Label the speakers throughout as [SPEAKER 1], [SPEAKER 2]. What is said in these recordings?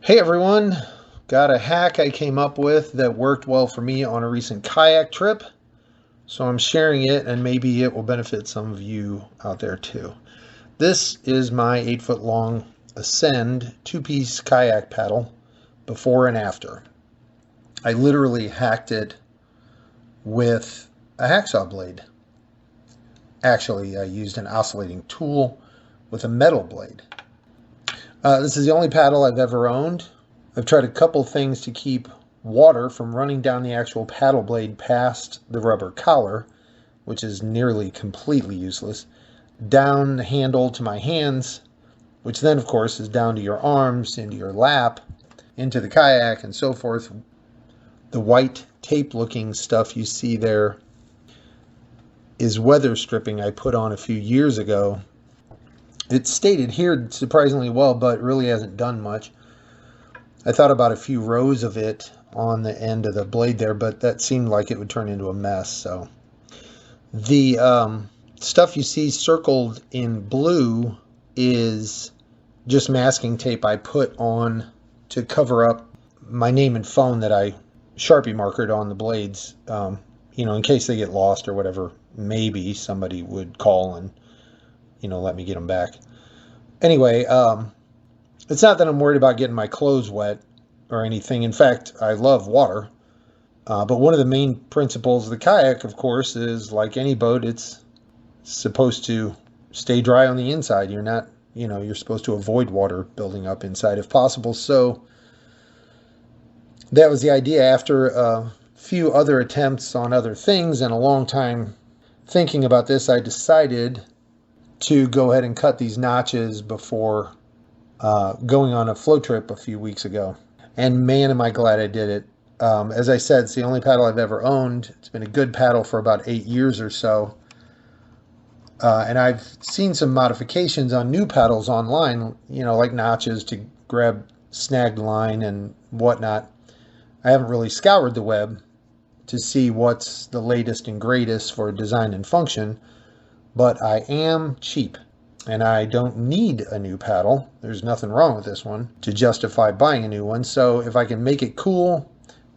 [SPEAKER 1] Hey everyone, got a hack I came up with that worked well for me on a recent kayak trip. So I'm sharing it and maybe it will benefit some of you out there too. This is my 8-foot long Ascend 2-piece kayak paddle before and after. I literally hacked it with a hacksaw blade. Actually, I used an oscillating tool with a metal blade. This is the only paddle I've ever owned. I've tried a couple things to keep water from running down the actual paddle blade past the rubber collar, which is nearly completely useless, down the handle to my hands, which then of course is down to your arms, into your lap, into the kayak, and so forth. The white tape looking stuff you see there is weather stripping I put on a few years ago. It stayed adhered surprisingly well, but really hasn't done much. I thought about a few rows of it on the end of the blade there, but that seemed like it would turn into a mess. So the stuff you see circled in blue is just masking tape I put on to cover up my name and phone that I Sharpie markered on the blades, in case they get lost or whatever. Maybe somebody would call and let me get them back. Anyway, it's not that I'm worried about getting my clothes wet or anything. In fact, I love water. But one of the main principles of the kayak, of course, is like any boat, it's supposed to stay dry on the inside. You're not, you're supposed to avoid water building up inside if possible. So that was the idea. After a few other attempts on other things and a long time thinking about this, I decided to go ahead and cut these notches before going on a float trip a few weeks ago. And man, am I glad I did it. As I said, it's the only paddle I've ever owned. It's been a good paddle for about 8 years or so. And I've seen some modifications on new paddles online, like notches to grab snagged line and whatnot. I haven't really scoured the web to see what's the latest and greatest for design and function, but I am cheap. And I don't need a new paddle. There's nothing wrong with this one to justify buying a new one. So if I can make it cool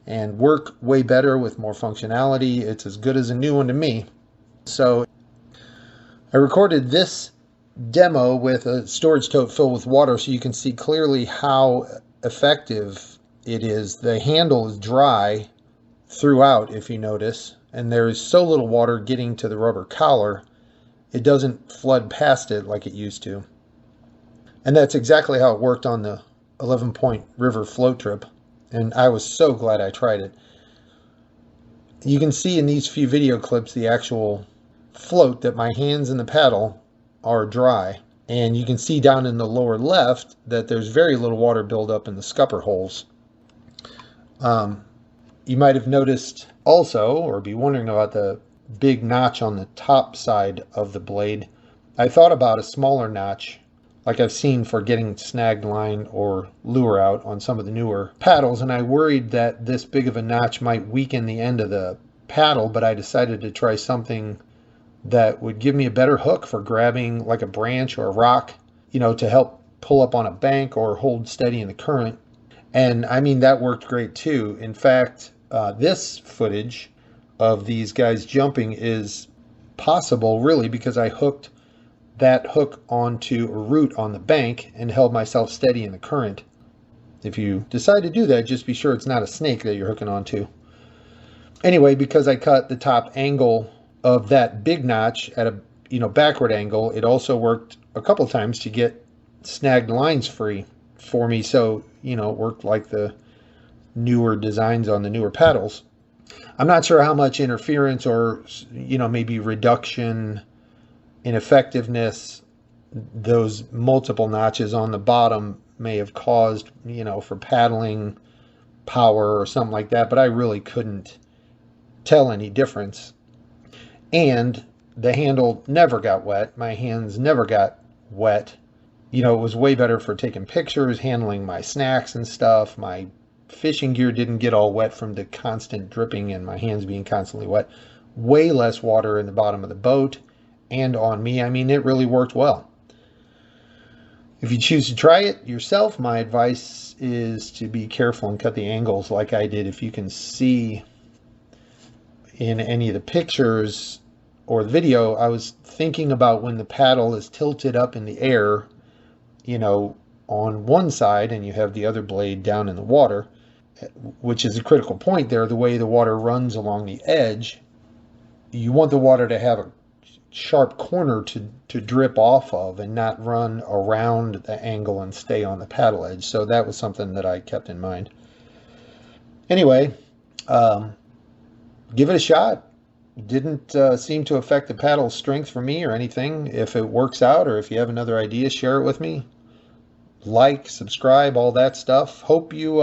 [SPEAKER 1] and work way better with more functionality, it's as good as a new one to me. So I recorded this demo with a storage tote filled with water so you can see clearly how effective it is. The handle is dry throughout, if you notice, and there is so little water getting to the rubber collar it doesn't flood past it like it used to. And that's exactly how it worked on the 11-point river float trip. And I was so glad I tried it. You can see in these few video clips the actual float that my hands and the paddle are dry. And you can see down in the lower left that there's very little water buildup in the scupper holes. You might have noticed also, or be wondering about the big notch on the top side of the blade. I thought about a smaller notch like I've seen for getting snagged line or lure out on some of the newer paddles, and I worried that this big of a notch might weaken the end of the paddle, but I decided to try something that would give me a better hook for grabbing like a branch or a rock, to help pull up on a bank or hold steady in the current. And I mean, that worked great too. In fact, this footage of these guys jumping is possible really because I hooked that hook onto a root on the bank and held myself steady in the current. If you decide to do that, just be sure it's not a snake that you're hooking onto. Anyway, because I cut the top angle of that big notch at a backward angle, it also worked a couple times to get snagged lines free for me. So, it worked like the newer designs on the newer paddles. I'm not sure how much interference or, maybe reduction in effectiveness those multiple notches on the bottom may have caused, for paddling power or something like that, but I really couldn't tell any difference. And the handle never got wet. My hands never got wet. It was way better for taking pictures, handling my snacks and stuff. My fishing gear didn't get all wet from the constant dripping and my hands being constantly wet. Way less water in the bottom of the boat and on me. I mean, it really worked well. If you choose to try it yourself, my advice is to be careful and cut the angles like I did. If you can see in any of the pictures or the video, I was thinking about when the paddle is tilted up in the air, on one side, and you have the other blade down in the water, which is a critical point there. The way the water runs along the edge, you want the water to have a sharp corner to drip off of and not run around the angle and stay on the paddle edge. So that was something that I kept in mind. Anyway, give it a shot. Didn't seem to affect the paddle strength for me or anything. If it works out, or if you have another idea, share it with me. Like, subscribe, all that stuff. Hope you